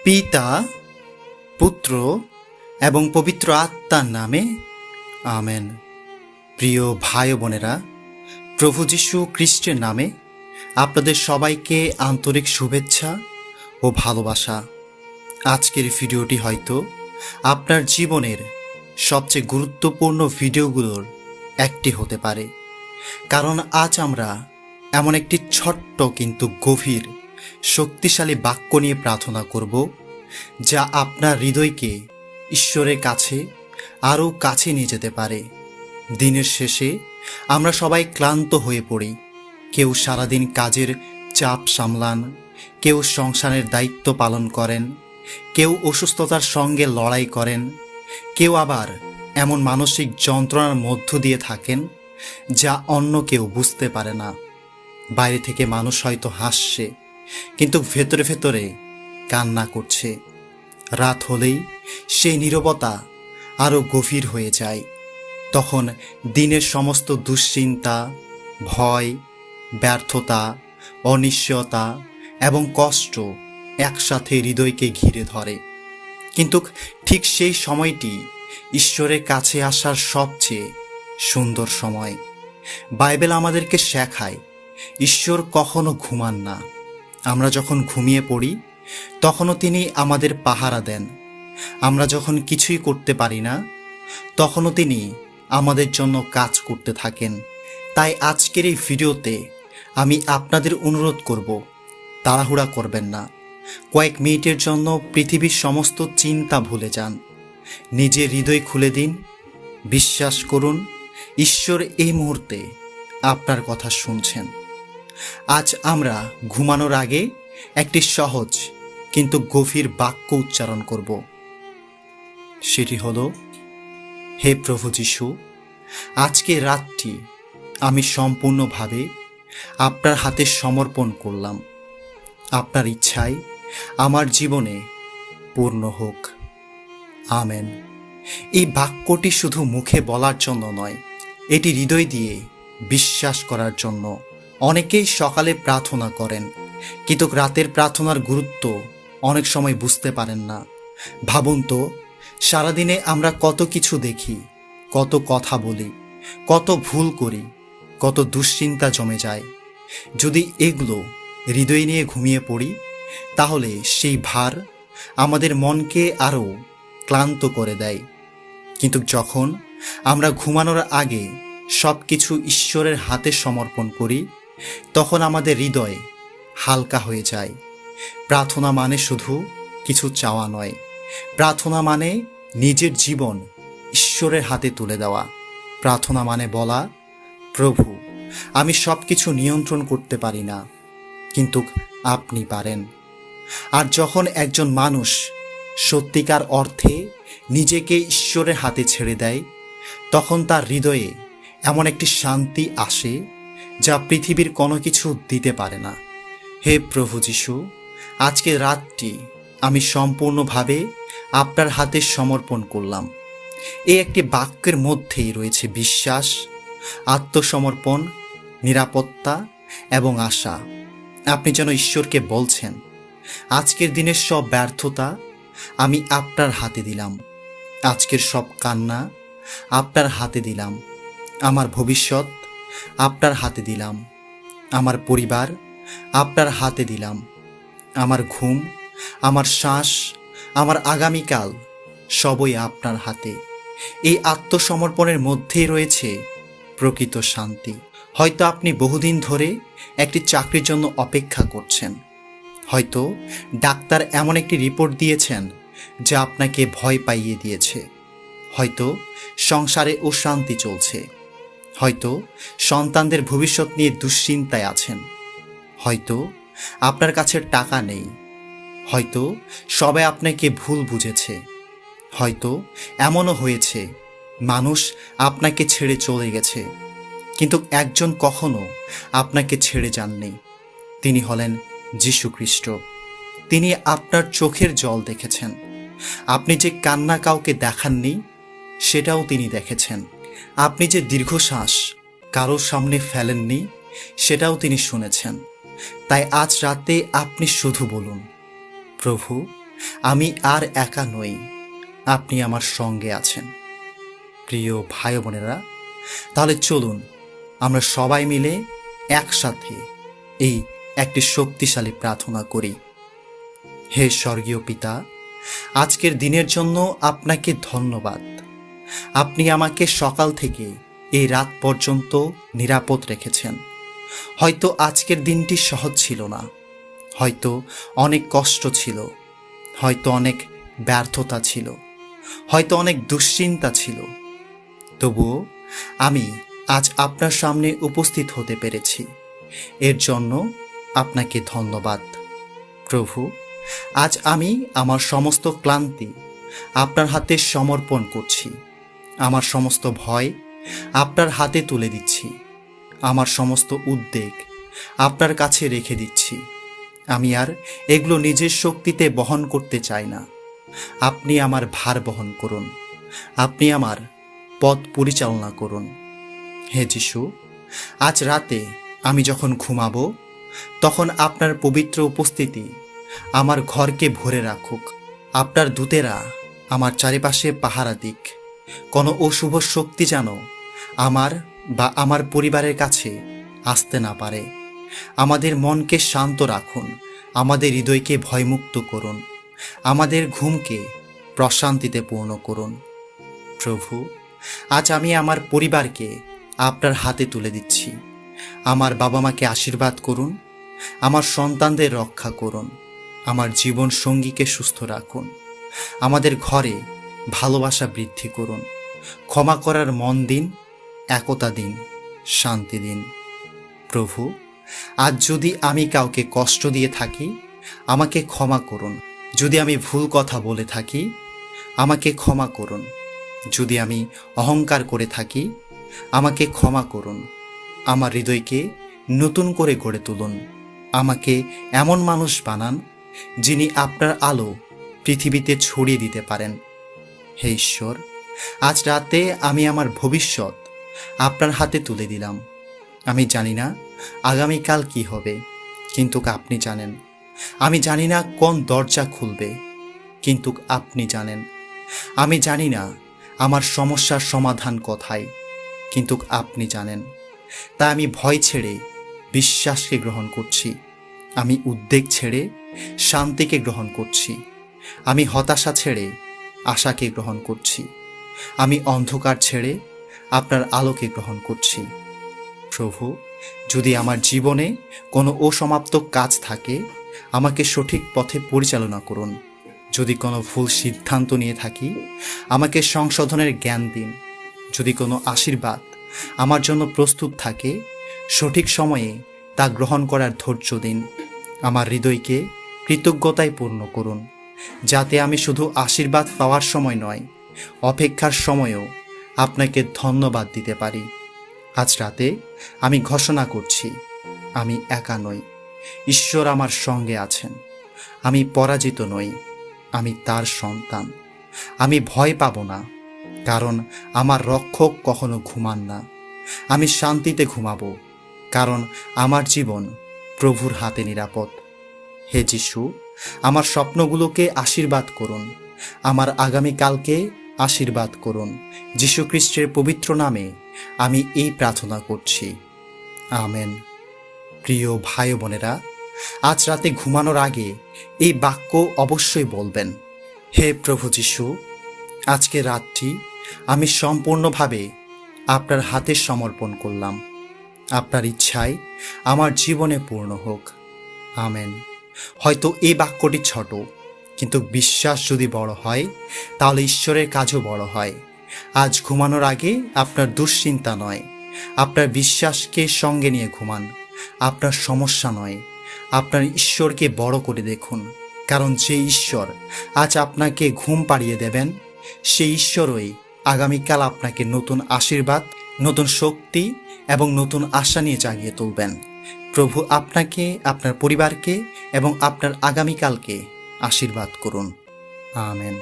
পিতা, পুত্র এবং পবিত্র আত্মার নামে আমেন। প্রিয় ভাই বোনেরা, প্রভু যীশু খ্রিস্টের নামে আপনাদের সবাইকে আন্তরিক শুভেচ্ছা ও ভালোবাসা। আজকের ভিডিওটি হয়তো আপনার জীবনের সবচেয়ে গুরুত্বপূর্ণ ভিডিওগুলোর একটি হতে পারে, কারণ আজ আমরা এমন একটি ছোট্ট কিন্তু গভীর শক্তিশালী বাক্য নিয়ে প্রার্থনা করব, যা আপনার হৃদয়কে ঈশ্বরের কাছে আরও কাছে নিয়ে যেতে পারে। দিনের শেষে আমরা সবাই ক্লান্ত হয়ে পড়ি। কেউ সারাদিন কাজের চাপ সামলান, কেউ সংসারের দায়িত্ব পালন করেন, কেউ অসুস্থতার সঙ্গে লড়াই করেন, কেউ আবার এমন মানসিক যন্ত্রণার মধ্য দিয়ে থাকেন যা অন্য কেউ বুঝতে পারে না। বাইরে থেকে মানুষ হয়তো হাসছে, কিন্তু ভেতরে ভেতরে কান্না করছে। রাত হলেই সেই নীরবতা আরও গভীর হয়ে যায়। তখন দিনের সমস্ত দুশ্চিন্তা, ভয়, ব্যর্থতা, অনিশ্চয়তা এবং কষ্ট একসাথে হৃদয়কে ঘিরে ধরে। কিন্তু ঠিক সেই সময়টি ঈশ্বরের কাছে আসার সবচেয়ে সুন্দর সময়। বাইবেল আমাদেরকে শেখায় ঈশ্বর কখনো ঘুমান না। আমরা যখন ঘুমিয়ে পড়ি তখনও তিনি আমাদের পাহারা দেন। আমরা যখন কিছুই করতে পারি না তখনও তিনি আমাদের জন্য কাজ করতে থাকেন। তাই আজকের এই ভিডিওতে আমি আপনাদের অনুরোধ করব, তাড়াহুড়া করবেন না। কয়েক মিনিটের জন্য পৃথিবীর সমস্ত চিন্তা ভুলে যান, নিজের হৃদয় খুলে দিন। বিশ্বাস করুন, ঈশ্বর এই মুহূর্তে আপনার কথা শুনছেন। আজ আমরা ঘুমানোর আগে একটি সহজ কিন্তু গভীর বাক্য উচ্চারণ করব। সেটি হলো, হে প্রভু যীশু, আজকে রাতটি আমি সম্পূর্ণভাবে আপনার হাতে সমর্পণ করলাম। আপনার ইচ্ছায় আমার জীবনে পূর্ণ হোক। আমেন। এই বাক্যটি শুধু মুখে বলার জন্য নয়, এটি হৃদয় দিয়ে বিশ্বাস করার জন্য। অনেকেই সকালে প্রার্থনা করেন, কিন্তু রাতের প্রার্থনার গুরুত্ব অনেক সময় বুঝতে পারেন না। ভাবুন তো, সারাদিনে আমরা কত কিছু দেখি, কত কথা বলি, কত ভুল করি, কত দুশ্চিন্তা জমে যায়। যদি এগুলো হৃদয় নিয়ে ঘুমিয়ে পড়ি, তাহলে সেই ভার আমাদের মনকে আরও ক্লান্ত করে দেয়। কিন্তু যখন আমরা ঘুমানোর আগে সব কিছু ঈশ্বরের হাতে সমর্পণ করি, তখন আমাদের হৃদয় হালকা হয়ে যায়। প্রার্থনা মানে শুধু কিছু চাওয়া নয়, প্রার্থনা মানে নিজের জীবন ঈশ্বরের হাতে তুলে দেওয়া। প্রার্থনা মানে বলা, প্রভু, আমি সব কিছু নিয়ন্ত্রণ করতে পারি না, কিন্তু আপনি পারেন। আর যখন একজন মানুষ সত্যিকার অর্থে নিজেকে ঈশ্বরের হাতে ছেড়ে দেয়, তখন তার হৃদয়ে এমন একটি শান্তি আসে যা পৃথিবীর কোনো কিছু দিতে পারে না। হে প্রভু যীশু, আজকে রাতটি আমি সম্পূর্ণভাবে আপনার হাতে সমর্পণ করলাম। এই একটি বাক্যের মধ্যেই রয়েছে বিশ্বাস, আত্মসমর্পণ, নিরাপত্তা এবং আশা। আপনি যেন ঈশ্বরকে বলছেন, আজকের দিনের সব ব্যর্থতা আমি আপনার হাতে দিলাম, আজকের সব কান্না আপনার হাতে দিলাম, আমার ভবিষ্যৎ আপনার হাতে দিলাম, আমার পরিবার আপনার হাতে দিলাম, আমার ঘুম, আমার শ্বাস, আমার আগামীকাল সবই আপনার হাতে। এই আত্মসমর্পণের মধ্যেই রয়েছে প্রকৃত শান্তি। হয়তো আপনি বহুদিন ধরে একটি চাকরির জন্য অপেক্ষা করছেন। হয়তো ডাক্তার এমন একটি রিপোর্ট দিয়েছেন যা আপনাকে ভয় পাইয়ে দিয়েছে। হয়তো সংসারে অশান্তি চলছে। হয়তো সন্তানদের ভবিষ্যৎ নিয়ে দুশ্চিন্তায় আছেন। হয়তো আপনার কাছে টাকা নেই। হয়তো সবাই আপনাকে ভুল বুঝেছে। হয়তো এমনও হয়েছে মানুষ আপনাকে ছেড়ে চলে গেছে, কিন্তু একজন কখনো আপনাকে ছেড়ে যাননি। তিনি হলেন যীশু খ্রিস্ট। তিনি আপনার চোখের জল দেখেছেন। আপনি যে কান্না কাউকে দেখাননি, সেটাও তিনি দেখেছেন। আপনি যে দীর্ঘশ্বাস কারোর সামনে ফেলেননি, সেটাও তিনি শুনেছেন। তাই আজ রাতে আপনি শুধু বলুন, প্রভু, আমি আর একা নই, আপনি আমার সঙ্গে আছেন। প্রিয় ভাই বোনেরা, তাহলে চলুন আমরা সবাই মিলে একসাথে এই একটি শক্তিশালী প্রার্থনা করি। হে স্বর্গীয় পিতা, আজকের দিনের জন্য আপনাকে ধন্যবাদ। আপনি আমাকে সকাল থেকে এই রাত পর্যন্ত নিরাপদ রেখেছেন। হয়তো আজকের দিনটি সহজ ছিল না, হয়তো অনেক কষ্ট ছিল, হয়তো অনেক ব্যর্থতা ছিল, হয়তো অনেক দুশ্চিন্তা ছিল, তবুও আমি আজ আপনার সামনে উপস্থিত হতে পেরেছি। এর জন্য আপনাকে ধন্যবাদ। প্রভু, আজ আমি আমার সমস্ত ক্লান্তি আপনার হাতে সমর্পণ করছি। আমার সমস্ত ভয় আপনার হাতে তুলে দিচ্ছি। আমার সমস্ত উদ্বেগ আপনার কাছে রেখে দিচ্ছি। আমি আর এগুলো নিজের শক্তিতে বহন করতে চাই না। আপনি আমার ভার বহন করুন। আপনি আমার পথ পরিচালনা করুন। হে যিশু, আজ রাতে আমি যখন ঘুমাবো, তখন আপনার পবিত্র উপস্থিতি আমার ঘরকে ভরে রাখুক। আপনার দূতেরা আমার চারিপাশে পাহারা দিক। কোনো অশুভ শক্তি যেন আমার বা আমার পরিবারের কাছে আসতে না পারে। আমাদের মনকে শান্ত রাখুন, আমাদের হৃদয়কে ভয়মুক্ত করুন, আমাদের ঘুমকে প্রশান্তিতে পূর্ণ করুন। প্রভু, আজ আমি আমার পরিবারকে আপনার হাতে তুলে দিচ্ছি। আমার বাবা মাকে আশীর্বাদ করুন, আমার সন্তানদের রক্ষা করুন, আমার জীবন সঙ্গীকে সুস্থ রাখুন, আমাদের ঘরে ভালোবাসা বৃদ্ধি করুন, ক্ষমা করার মন দিন, একতা দিন, শান্তি দিন। প্রভু, আজ যদি আমি কাউকে কষ্ট দিয়ে থাকি, আমাকে ক্ষমা করুন। যদি আমি ভুল কথা বলে থাকি, আমাকে ক্ষমা করুন। যদি আমি অহংকার করে থাকি, আমাকে ক্ষমা করুন। আমার হৃদয়কে নতুন করে গড়ে তুলুন। আমাকে এমন মানুষ বানান যিনি আপনার আলো পৃথিবীতে ছড়িয়ে দিতে পারেন। হে ঈশ্বর, আজ রাতে আমি আমার ভবিষ্যৎ আপনার হাতে তুলে দিলাম। আমি জানি না আগামীকাল কি হবে, কিন্তু আপনি জানেন। আমি জানি না কোন দরজা খুলবে, কিন্তু আপনি জানেন। আমি জানি না আমার সমস্যার সমাধান কোথায়, কিন্তু আপনি জানেন। তাই আমি ভয় ছেড়ে বিশ্বাসকে গ্রহণ করছি। আমি উদ্বেগ ছেড়ে শান্তিকে গ্রহণ করছি। আমি হতাশা ছেড়ে আশাকে গ্রহণ করছি। আমি অন্ধকার ছেড়ে আপনার আলোকে গ্রহণ করছি। প্রভু, যদি আমার জীবনে কোনো অসমাপ্ত কাজ থাকে, আমাকে সঠিক পথে পরিচালনা করুন। যদি কোনো ভুল সিদ্ধান্ত নিয়ে থাকি, আমাকে সংশোধনের জ্ঞান দিন। যদি কোনো আশীর্বাদ আমার জন্য প্রস্তুত থাকে, সঠিক সময়ে তা গ্রহণ করার ধৈর্য দিন। আমার হৃদয়কে কৃতজ্ঞতায় পূর্ণ করুন, যাতে আমি শুধু আশীর্বাদ পাওয়ার সময় নয়, অপেক্ষার সময়ও আপনাকে ধন্যবাদ দিতে পারি। আজ রাতে আমি ঘোষণা করছি, আমি একা নই, ঈশ্বর আমার সঙ্গে আছেন। আমি পরাজিত নই, আমি তার সন্তান। আমি ভয় পাব না, কারণ আমার রক্ষক কখনো ঘুমান না। আমি শান্তিতে ঘুমাবো, কারণ আমার জীবন প্রভুর হাতে নিরাপদ। হে যিশু, আমার স্বপ্নগুলোকে আশীর্বাদ করুন, আমার আগামীকালকে আশীর্বাদ করুন। যীশু খ্রিস্টের পবিত্র নামে আমি এই প্রার্থনা করছি, আমেন। প্রিয় ভাই বোনেরা, আজ রাতে ঘুমানোর আগে এই বাক্য অবশ্যই বলবেন। হে প্রভু যীশু, আজকে রাতটি আমি সম্পূর্ণভাবে আপনার হাতে সমর্পণ করলাম। আপনার ইচ্ছায় আমার জীবনে পূর্ণ হোক, আমেন। হয়তো এই বাক্যটি ছোট, কিন্তু বিশ্বাস যদি বড় হয়, তাহলে ঈশ্বরের কাজও বড় হয়। আজ ঘুমানোর আগে আপনার দুশ্চিন্তা নয়, আপনার বিশ্বাসকে সঙ্গে নিয়ে ঘুমান। আপনার সমস্যা নয়, আপনার ঈশ্বরকে বড় করে দেখুন। কারণ যে ঈশ্বর আজ আপনাকে ঘুম পাড়িয়ে দেবেন, সেই ঈশ্বরই আগামীকাল আপনাকে নতুন আশীর্বাদ, নতুন শক্তি এবং নতুন আশা নিয়ে জাগিয়ে তুলবেন। প্রভু আপনাকে, আপনার পরিবারকে এবং আপনার আগামীকালকে আশীর্বাদ করুন, আমেন।